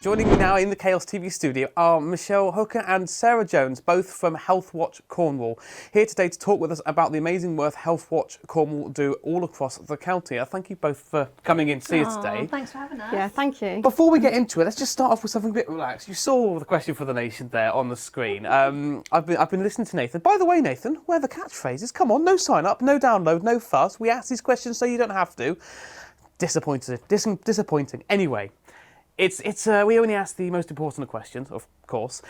Joining me now in the Chaos TV studio are Michelle Hooker and Sarah Jones, both from Healthwatch Cornwall, here today to talk with us about the amazing work Healthwatch Cornwall do all across the county. Thank you both for coming in to see us today. Thanks for having us. Yeah, thank you. Before we get into it, let's just start off with something a bit relaxed. You saw the question for the nation there on the screen. I've been listening to Nathan. By the way, Nathan, where are the catchphrases? Come on, no sign up, no download, no fuss. We ask these questions so you don't have to. Disappointing. Anyway. We only ask the most important of questions, of course.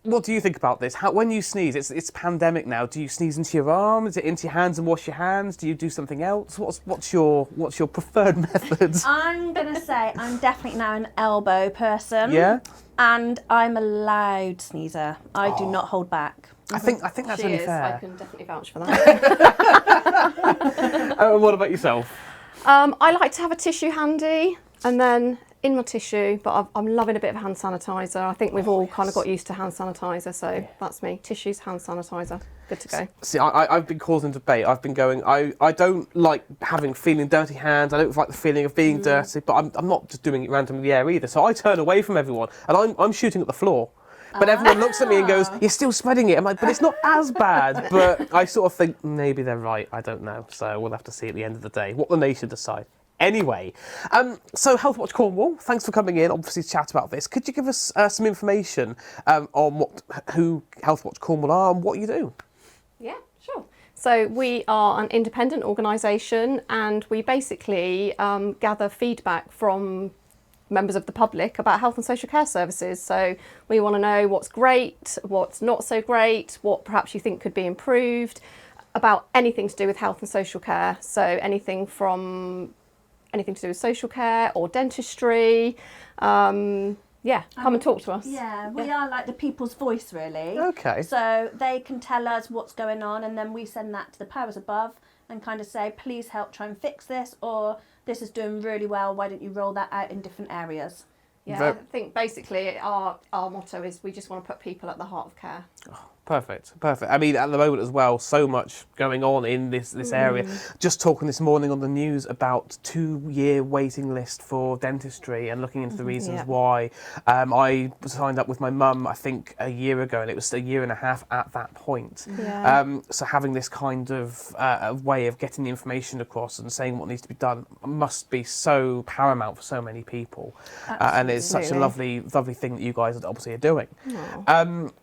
What do you think about this? When you sneeze, it's pandemic now. Do you sneeze into your arm? Is it into your hands and wash your hands? Do you do something else? What's your preferred method? I'm gonna say I'm definitely now an elbow person. Yeah. And I'm a loud sneezer. I do not hold back. I think that's She only is. fair. I can definitely vouch for that. What about yourself? I like to have a tissue handy, and then in my tissue, but I'm loving a bit of hand sanitizer. I think we've all kind of got used to hand sanitizer, so that's me. Tissues, hand sanitizer, good to go. See, I've been causing debate. I've been going, I don't like feeling dirty hands. I don't like the feeling of being dirty, but I'm not just doing it randomly in the air either. So I turn away from everyone, and I'm shooting at the floor. But everyone looks at me and goes, "You're still spreading it." I'm like, "But it's not as bad." But I sort of think maybe they're right. I don't know. So we'll have to see at the end of the day what the nation decide. Anyway, so Healthwatch Cornwall, thanks for coming in, obviously, to chat about this. Could you give us some information on who Healthwatch Cornwall are and what you do? Yeah, sure. So we are an independent organisation, and we basically gather feedback from members of the public about health and social care services. So we want to know what's great, what's not so great, what perhaps you think could be improved, about anything to do with health and social care. So anything to do with social care or dentistry. Come and talk to us. Yeah, we are like the people's voice, really. Okay. So they can tell us what's going on, and then we send that to the powers above and kind of say, please help try and fix this, or this is doing really well, why don't you roll that out in different areas? Yeah, I think basically our motto is we just want to put people at the heart of care. Oh, perfect. I mean, at the moment as well, so much going on in this area. Just talking this morning on the news about 2-year waiting list for dentistry and looking into the reasons why. I signed up with my mum, I think, a year ago, and it was a year and a half at that point. Yeah. So having this kind of way of getting the information across and saying what needs to be done must be so paramount for so many people. And it's such a lovely thing that you guys obviously are doing.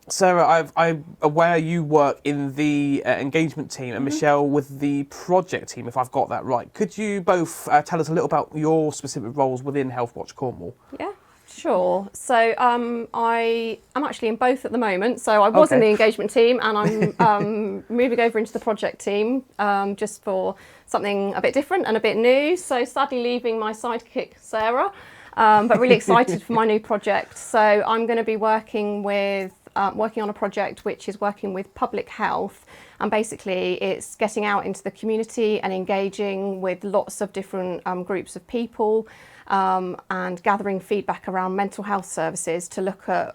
Sarah, I'm aware you work in the engagement team, and Michelle with the project team, if I've got that right. Could you both tell us a little about your specific roles within Healthwatch Cornwall? Yeah, sure. So I am actually in both at the moment. So I was in the engagement team, and I'm moving over into the project team just for something a bit different and a bit new. So sadly leaving my sidekick, Sarah. But really excited for my new project. So I'm going to be working on a project which is working with public health, and basically it's getting out into the community and engaging with lots of different groups of people and gathering feedback around mental health services to look at,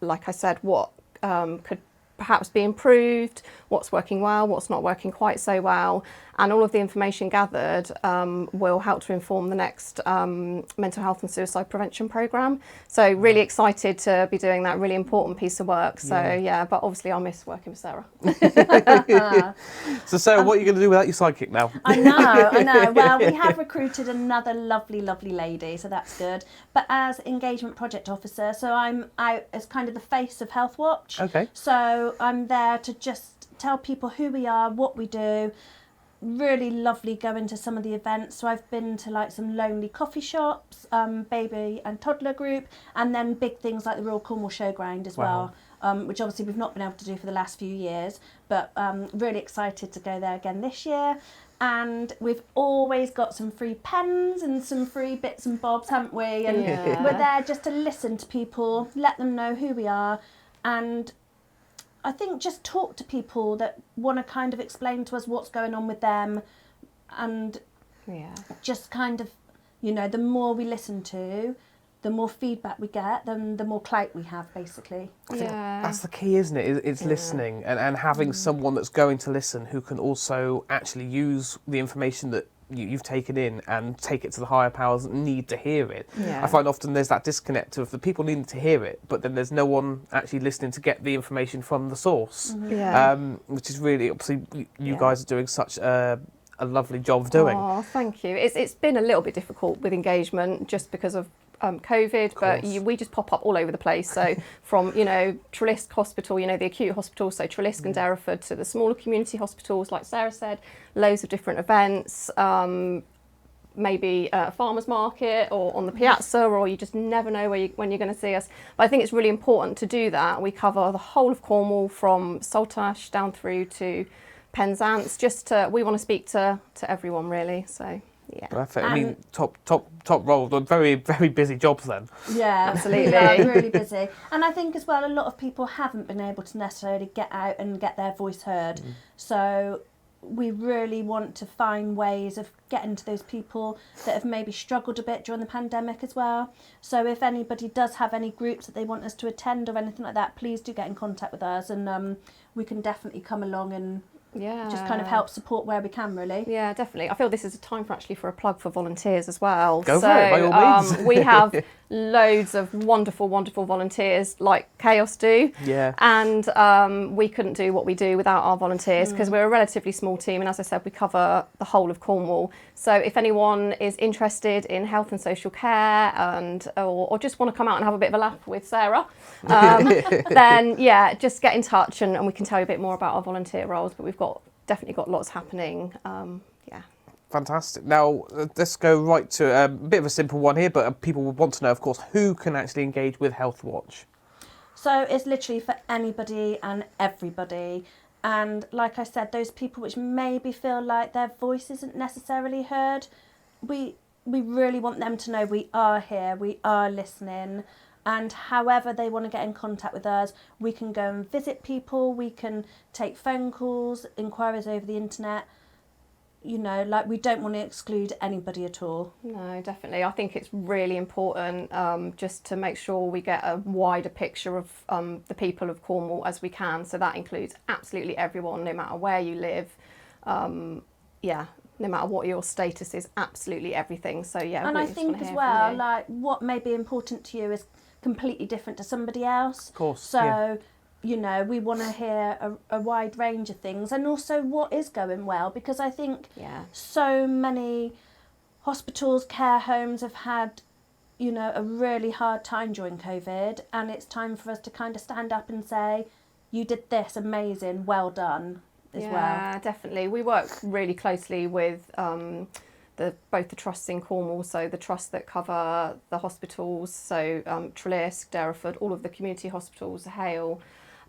like I said, what could perhaps be improved, what's working well, what's not working quite so well, and all of the information gathered will help to inform the next mental health and suicide prevention programme. So really excited to be doing that really important piece of work. So but obviously I miss working with Sarah. So Sarah, what are you going to do without your sidekick now? I know. Well, we have recruited another lovely lady, so that's good. But as engagement project officer, so I'm out as kind of the face of Healthwatch. Okay. So I'm there to just tell people who we are, what we do. Really lovely going to some of the events. So I've been to like some lonely coffee shops, baby and toddler group, and then big things like the Royal Cornwall Showground as well, which obviously we've not been able to do for the last few years, but really excited to go there again this year. And we've always got some free pens and some free bits and bobs, haven't we? And we're there just to listen to people, let them know who we are, and I think just talk to people that want to kind of explain to us what's going on with them, and just kind of, the more we listen to, the more feedback we get, then the more clout we have, basically. I think that's the key, isn't it? It's listening and having someone that's going to listen who can also actually use the information that you've taken in and take it to the higher powers that need to hear it. Yeah. I find often there's that disconnect of the people needing to hear it, but then there's no one actually listening to get the information from the source, Yeah. which is really, obviously, you Yeah. guys are doing such a lovely job of doing. Oh, thank you. It's been a little bit difficult with engagement just because of COVID, but we just pop up all over the place. So from, Treliske Hospital, the acute hospital, so Treliske and Derriford, to the smaller community hospitals, like Sarah said, loads of different events, maybe a farmer's market or on the piazza, or you just never know when you're going to see us. But I think it's really important to do that. We cover the whole of Cornwall from Saltash down through to Penzance. We want to speak to everyone, really. So yeah. Perfect. I mean, top role. Very, very busy jobs then. Yeah, Absolutely. We are really busy. And I think as well, a lot of people haven't been able to necessarily get out and get their voice heard. So we really want to find ways of getting to those people that have maybe struggled a bit during the pandemic as well. So if anybody does have any groups that they want us to attend or anything like that, please do get in contact with us, and we can definitely come along and just kind of help support where we can, really. Yeah, definitely. I feel this is a time for a plug for volunteers as well. Go for it, by all means. We have loads of wonderful, wonderful volunteers like Chaos do. Yeah. And we couldn't do what we do without our volunteers, because we're a relatively small team, and as I said, we cover the whole of Cornwall. So if anyone is interested in health and social care or just want to come out and have a bit of a laugh with Sarah, then yeah, just get in touch and we can tell you a bit more about our volunteer roles. But we've definitely got lots happening. Yeah. Fantastic. Now, let's go right to a bit of a simple one here, but people would want to know, of course, who can actually engage with Healthwatch? So it's literally for anybody and everybody. And like I said, those people which maybe feel like their voice isn't necessarily heard, we really want them to know we are here, we are listening. And however they want to get in contact with us, we can go and visit people, we can take phone calls, inquiries over the internet. We don't want to exclude anybody at all. No, definitely. I think it's really important just to make sure we get a wider picture of the people of Cornwall as we can. So that includes absolutely everyone, no matter where you live. No matter what your status is, absolutely everything. So yeah. And I think as well, like what may be important to you is completely different to somebody else. Of course. So, we want to hear a wide range of things, and also what is going well, because I think so many hospitals, care homes have had, a really hard time during COVID, and it's time for us to kind of stand up and say, you did this, amazing, well done as well. Yeah, definitely. We work really closely with both the trusts in Cornwall, so the trusts that cover the hospitals, so Treliske, Derriford, all of the community hospitals, Hale,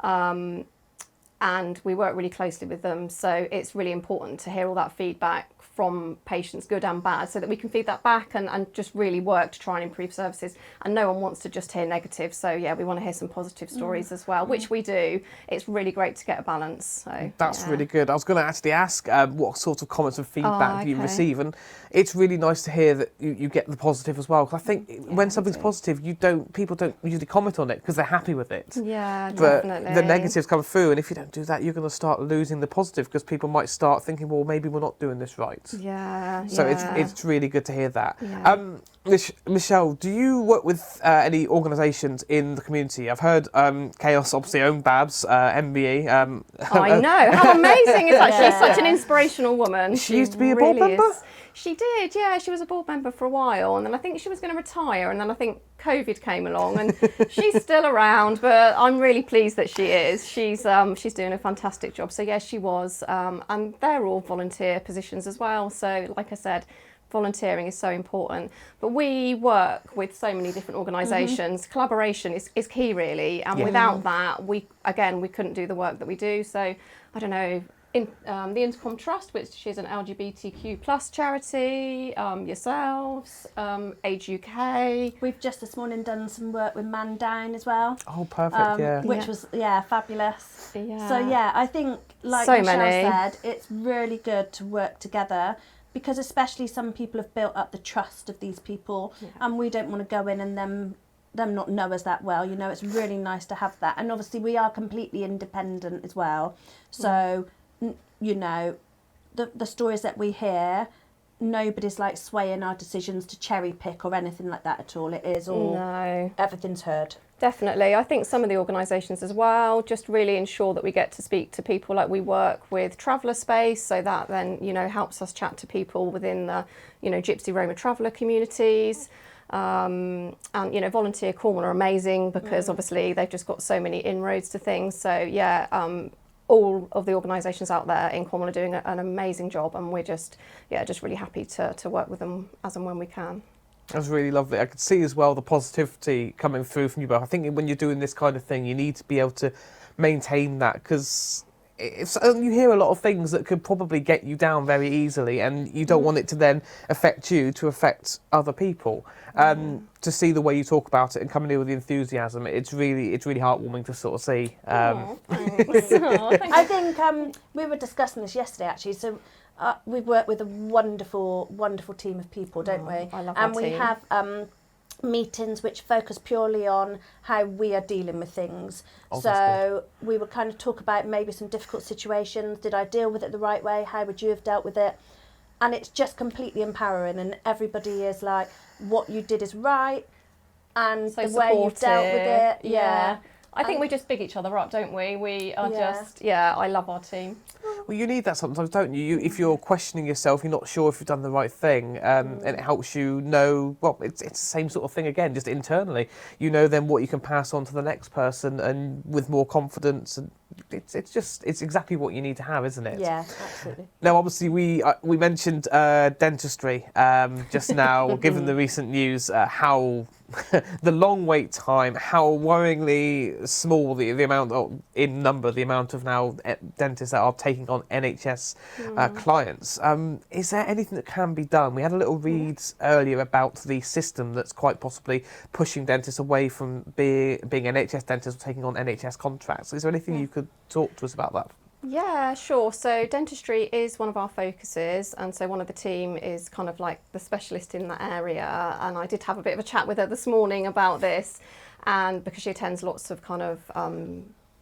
and we work really closely with them. So it's really important to hear all that feedback from patients, good and bad, so that we can feed that back and just really work to try and improve services. And no one wants to just hear negative. So yeah, we want to hear some positive stories as well, which we do. It's really great to get a balance. So that's really good. I was going to actually ask what sort of comments and feedback do you receive, and it's really nice to hear that you get the positive as well. Because I think when something's positive, people don't usually comment on it because they're happy with it. Yeah, but definitely. the negatives come through, and if you don't do that, you're going to start losing the positive, because people might start thinking, well, maybe we're not doing this right. Yeah. So it's really good to hear that. Yeah. Michelle, do you work with any organisations in the community? I've heard Chaos obviously own Babs, MBE. I know, how amazing is that? She's such an inspirational woman. She used to be a board member? She did, yeah. She was a board member for a while, and then I think she was going to retire, and then I think COVID came along, and she's still around, but I'm really pleased that she is. She's doing a fantastic job. So yeah, she was, and they're all volunteer positions as well. So like I said, volunteering is so important. But we work with so many different organisations. Collaboration is key, really, and without that, we couldn't do the work that we do. So I don't know. The Intercom Trust, which is an LGBTQ+ charity, yourselves, Age UK. We've just this morning done some work with Man Down as well. Oh, perfect, which was fabulous. Yeah. So I think, like so Michelle many. said, it's really good to work together, because especially some people have built up the trust of these people, and we don't want to go in and them not know us that well. It's really nice to have that. And obviously we are completely independent as well. So the stories that we hear, nobody's like swaying our decisions to cherry pick or anything like that at all. It is all, No. everything's heard. Definitely. I think some of the organisations as well just really ensure that we get to speak to people. Like we work with Traveller Space, so that then, you know, helps us chat to people within the, you know, Gypsy Roma traveller communities. And, you know, Volunteer Cornwall are amazing because obviously they've just got so many inroads to things. So, yeah, all of the organisations out there in Cornwall are doing an amazing job, and we're just really happy to work with them as and when we can. That was really lovely. I could see as well the positivity coming through from you both. I think when you're doing this kind of thing, you need to be able to maintain that, because you hear a lot of things that could probably get you down very easily, and you don't want it to then affect you to affect other people. To see the way you talk about it and coming in with the enthusiasm, it's really heartwarming to sort of see. Thanks. I think we were discussing this yesterday actually. So we've worked with a wonderful team of people, don't we? I love and our we team. have meetings which focus purely on how we are dealing with things. Oh, So we would kind of talk about maybe some difficult situations. Did I deal with it the right way? How would you have dealt with it? And it's just completely empowering, and everybody is like, what you did is right, and So the way you dealt with it. Yeah. I think we just big each other up, don't we? We are I love our team. Well, you need that sometimes, don't you? If you're questioning yourself, you're not sure if you've done the right thing, and it helps you know, well, it's the same sort of thing again, just internally. You know then what you can pass on to the next person, and with more confidence, and it's exactly what you need to have, isn't it? Yeah, absolutely. Now, obviously, we mentioned dentistry just now, given the recent news, how the long wait time, how worryingly small the amount the amount of now dentists that are taking on NHS clients. Is there anything that can be done? We had a little read earlier about the system that's quite possibly pushing dentists away from being NHS dentists or taking on NHS contracts. Is there anything you could talk to us about that? Yeah, sure. So dentistry is one of our focuses, and so one of the team is kind of like the specialist in that area, and I did have a bit of a chat with her this morning about this, and because she attends lots of kind of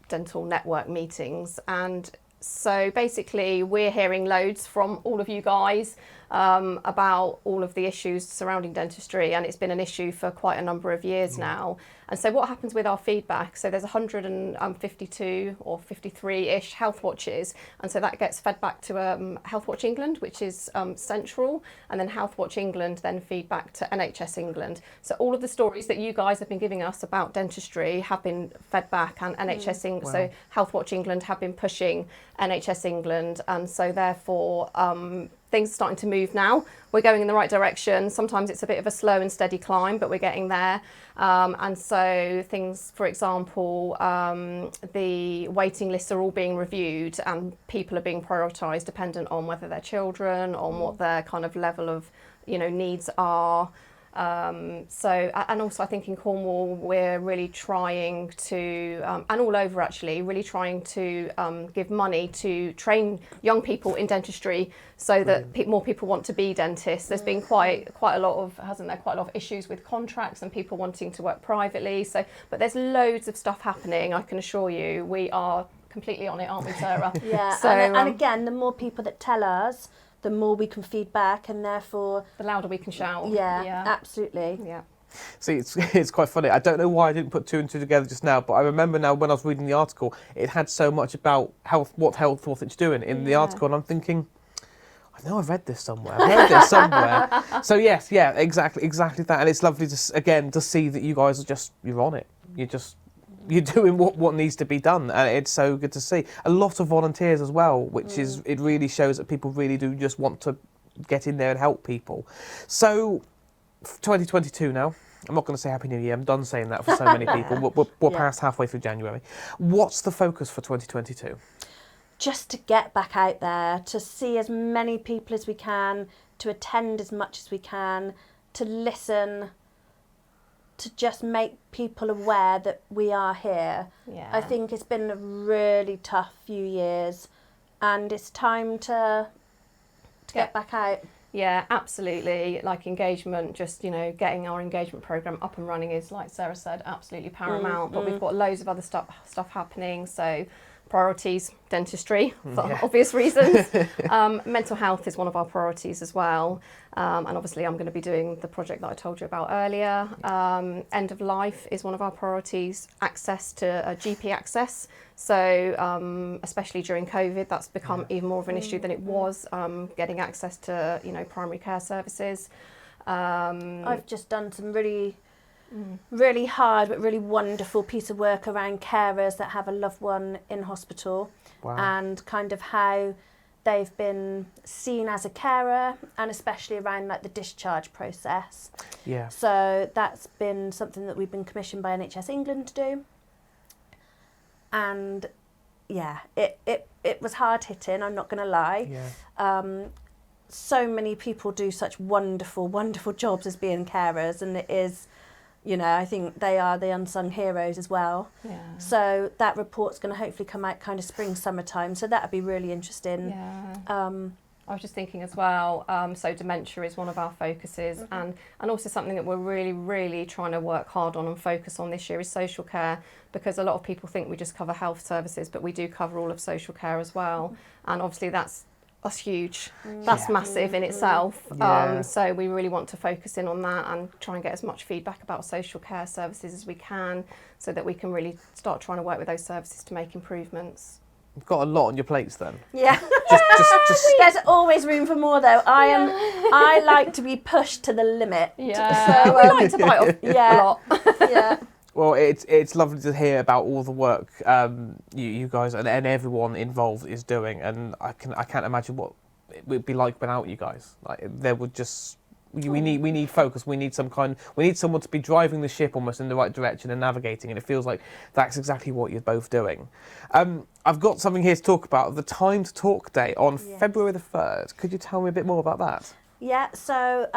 dental network meetings, and so basically we're hearing loads from all of you guys about all of the issues surrounding dentistry, and it's been an issue for quite a number of years now. And so what happens with our feedback, so there's 152 or 53-ish health watches, and so that gets fed back to Healthwatch England, which is central, and then Healthwatch England then feed back to NHS England. So all of the stories that you guys have been giving us about dentistry have been fed back, and NHS England, so Healthwatch England have been pushing NHS England, and so therefore things are starting to move now. We're going in the right direction. Sometimes it's a bit of a slow and steady climb, but we're getting there. And so things, for example, the waiting lists are all being reviewed, and people are being prioritised dependent on whether they're children, on what their kind of level of, needs are. So, and also I think in Cornwall we're really trying to, and all over actually, really trying to give money to train young people in dentistry so that more people want to be dentists. There's been quite a lot of, hasn't there, quite a lot of issues with contracts and people wanting to work privately. So, but there's loads of stuff happening, I can assure you. We are completely on it, aren't we, Sarah? Yeah, So, and again, the more people that tell us, the more we can feed back, and therefore the louder we can shout. Yeah, absolutely. Yeah. See, it's quite funny. I don't know why I didn't put two and two together just now, but I remember now when I was reading the article, it had so much about what Healthwatch doing in the article, and I'm thinking, I know I've read this somewhere. I've heard this somewhere. So yes, yeah, exactly that, and it's lovely to see that you guys you're on it. You're doing what needs to be done, and it's so good to see. A lot of volunteers as well, which it really shows that people really do just want to get in there and help people. So, 2022 now. I'm not going to say Happy New Year. I'm done saying that for so many people. We're past halfway through January. What's the focus for 2022? Just to get back out there, to see as many people as we can, to attend as much as we can, to listen, to just make people aware that we are here. Yeah. I think it's been a really tough few years, and it's time to get back out. Yeah, absolutely. Like engagement, just, getting our engagement programme up and running is, like Sarah said, absolutely paramount. But we've got loads of other stuff happening. So priorities, dentistry for Yeah. obvious reasons. Mental health is one of our priorities as well. And obviously I'm going to be doing the project that I told you about earlier. End of life is one of our priorities, access to GP access. So especially during COVID, that's become even more of an issue than it was, getting access to, primary care services. I've just done some really hard but really wonderful piece of work around carers that have a loved one in hospital. Wow. And kind of how they've been seen as a carer, and especially around like the discharge process. Yeah. So that's been something that we've been commissioned by NHS England to do. And yeah, it was hard hitting, I'm not going to lie. Yeah. So many people do such wonderful jobs as being carers, and it is, I think they are the unsung heroes as well. Yeah. So that report's going to hopefully come out kind of spring, summertime. So that'd be really interesting. Yeah. I was just thinking as well, so dementia is one of our focuses, and also something that we're really trying to work hard on and focus on this year is social care, because a lot of people think we just cover health services, but we do cover all of social care as well. And obviously that's huge. That's massive in itself. Yeah. So we really want to focus in on that and try and get as much feedback about social care services as we can, so that we can really start trying to work with those services to make improvements. You've got a lot on your plates then. Yeah. Just There's always room for more though. I like to be pushed to the limit. Yeah. So, we like to bite off a lot. Yeah. Well, it's lovely to hear about all the work you guys and everyone involved is doing, and I can't imagine what it would be like without you guys. Like there would just we need focus. We need someone to be driving the ship almost in the right direction and navigating, and it feels like that's exactly what you're both doing. I've got something here to talk about, the Time to Talk Day on February the 3rd. Could you tell me a bit more about that? Yeah, so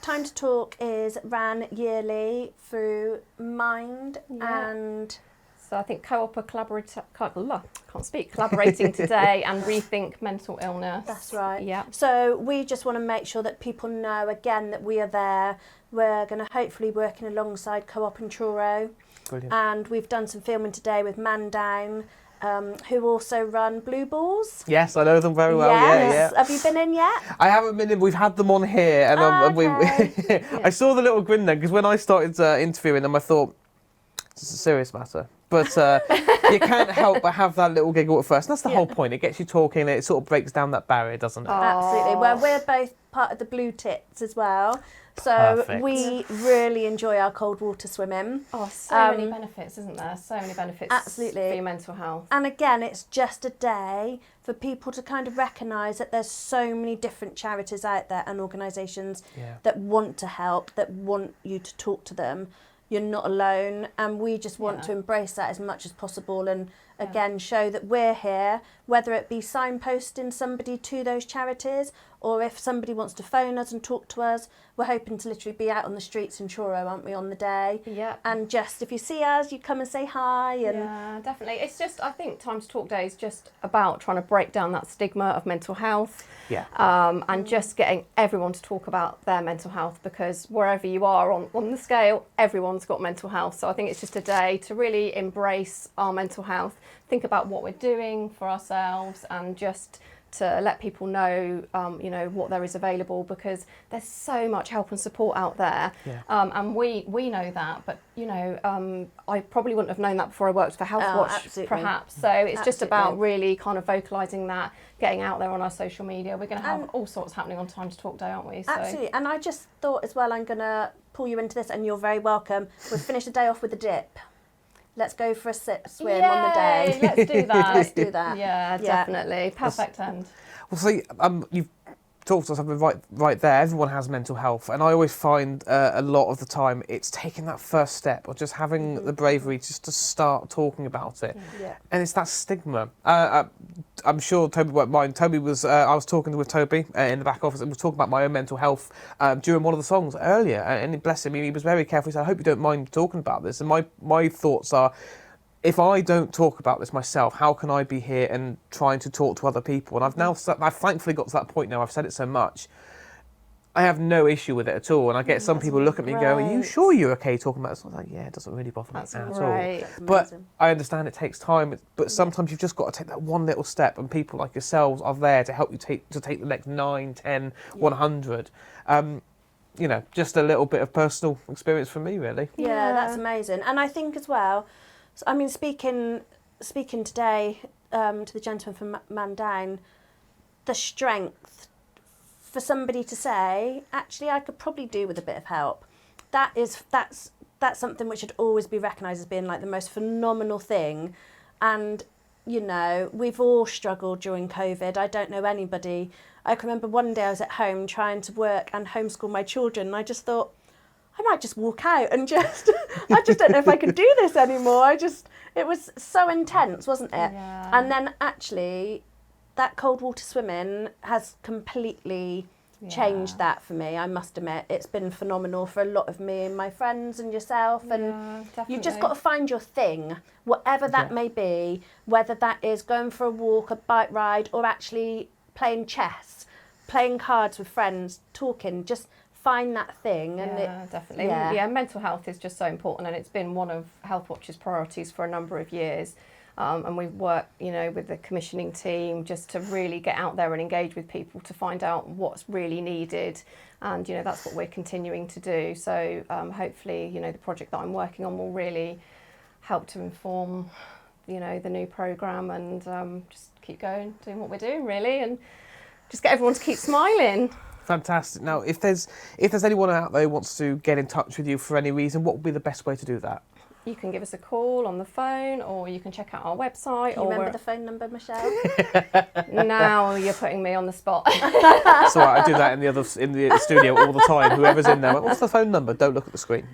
Time to Talk is ran yearly through Mind and... So I think Co-op are collaborating today and Rethink Mental Illness. That's right. Yeah. So we just want to make sure that people know, again, that we are there. We're going to hopefully working alongside Co-op and Truro. Brilliant. And we've done some filming today with Man Down, who also run Blue Balls. Yes, I know them very well. Yes. Yeah. Have you been in yet? I haven't been in. We've had them on here, and Okay. I saw the little grin then, because when I started interviewing them, I thought it's a serious matter. But you can't help but have that little giggle at first. And that's the whole point. It gets you talking, and it sort of breaks down that barrier, doesn't it? Absolutely. Well, we're both part of the Blue Tits as well. So Perfect. we really enjoy our cold water swimming. Oh, so many benefits, isn't there? So many benefits Absolutely. for your mental health. And again, it's just a day for people to kind of recognise that there's so many different charities out there and organisations that want to help, that want you to talk to them. You're not alone, and we just want to embrace that as much as possible, and again show that we're here, whether it be signposting somebody to those charities, or if somebody wants to phone us and talk to us. We're hoping to literally be out on the streets in Truro, aren't we, on the day? Yeah. And just if you see us, you come and say hi. And yeah, definitely. It's just, I think Time to Talk Day is just about trying to break down that stigma of mental health. Yeah. And just getting everyone to talk about their mental health, because wherever you are on the scale, everyone's got mental health. So I think it's just a day to really embrace our mental health, think about what we're doing for ourselves, and just to let people know, what there is available, because there's so much help and support out there. Yeah. And we know that, but, I probably wouldn't have known that before I worked for Healthwatch, perhaps. So it's just about really kind of vocalising that, getting out there on our social media. We're going to have all sorts happening on Time to Talk Day, aren't we? So. Absolutely. And I just thought as well, I'm going to pull you into this, and you're very welcome. We'll finish the day off with a dip. Let's go for a swim on the day. Let's do that. Let's do that. Yeah, definitely. Perfect end. Well, see, you've talked about something right there. Everyone has mental health, and I always find a lot of the time it's taking that first step, or just having the bravery just to start talking about it. Yeah. And it's that stigma. I'm sure Toby won't mind. Toby was, I was talking with Toby in the back office, and we were talking about my own mental health during one of the songs earlier. And bless him, he was very careful. He said, "I hope you don't mind talking about this." And my thoughts are, if I don't talk about this myself, how can I be here and trying to talk to other people? And I've thankfully got to that point now. I've said it so much. I have no issue with it at all. And I get some people look at me and go, "Are you great. sure you're okay talking about this?" I'm like, "Yeah, it doesn't really bother me That's at great. all." That's But amazing. I understand it takes time. But sometimes you've just got to take that one little step, and people like yourselves are there to help you take the next 9, 10, 100. You know, just a little bit of personal experience from me, really. Yeah, that's amazing. And I think as well, I mean, speaking today to the gentleman from Man Down, the strength for somebody to say, actually, I could probably do with a bit of help. That's something which should always be recognised as being like the most phenomenal thing. And, you know, we've all struggled during COVID. I don't know anybody. I can remember one day I was at home trying to work and homeschool my children, and I just thought, I might just walk out and just, I just don't know if I can do this anymore. It was so intense, wasn't it? Yeah. And then actually, that cold water swimming has completely changed that for me, I must admit. It's been phenomenal for a lot of me and my friends and yourself. And you've just got to find your thing, whatever that may be, whether that is going for a walk, a bike ride, or actually playing chess, playing cards with friends, talking, just find that thing. And Definitely. Yeah, mental health is just so important, and it's been one of Healthwatch's priorities for a number of years. And we've worked, you know, with the commissioning team just to really get out there and engage with people to find out what's really needed. And, you know, that's what we're continuing to do. So hopefully, you know, the project that I'm working on will really help to inform, you know, the new programme, and just keep going, doing what we're doing, really, and just get everyone to keep smiling. Fantastic. Now, if there's anyone out there who wants to get in touch with you for any reason, what would be the best way to do that? You can give us a call on the phone, or you can check out our website. Do you remember the phone number, Michelle? Now you're putting me on the spot. So I do that in the studio all the time. Whoever's in there, what's the phone number? Don't look at the screen.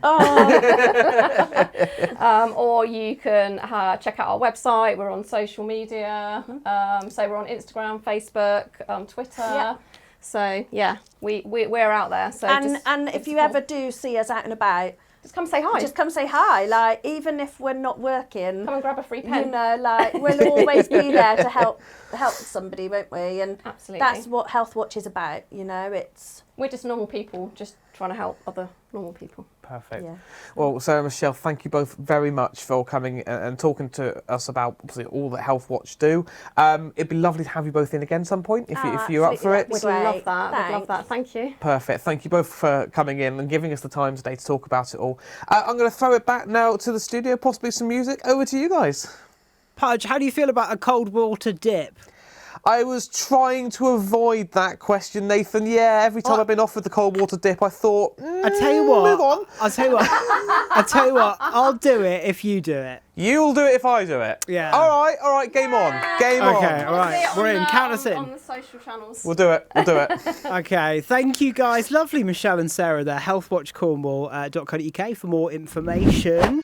Or you can check out our website. We're on social media. So we're on Instagram, Facebook, Twitter. Yeah. So yeah, we're out there. So and if you ever do see us out and about, just come say hi. just come say hi. Like, even if we're not working, come and grab a free pen. you know, like, we'll always be there to help somebody, won't we? And Absolutely. that's what Healthwatch is about. You know, We're just normal people, just trying to help other normal people. Perfect. Yeah. Well, Sarah and Michelle, thank you both very much for coming and talking to us about obviously all that Healthwatch do. It'd be lovely to have you both in again some point if you're up for it. Absolutely. We'd love Great. that. We'd love Thanks. that. Thank you. Perfect. Thank you both for coming in and giving us the time today to talk about it all. I'm going to throw it back now to the studio, possibly some music. Over to you guys. Pudge, how do you feel about a cold water dip? I was trying to avoid that question, Nathan. Yeah, every time I've been offered the cold water dip, I thought, I tell you what, move on. I'll tell you what, I'll do it if you do it. You'll do it if I do it. Yeah. All right, game on. Game on. Okay, all right, we're in. Count us in. On the social channels. We'll do it. Okay, thank you guys. Lovely Michelle and Sarah there, healthwatchcornwall.co.uk for more information.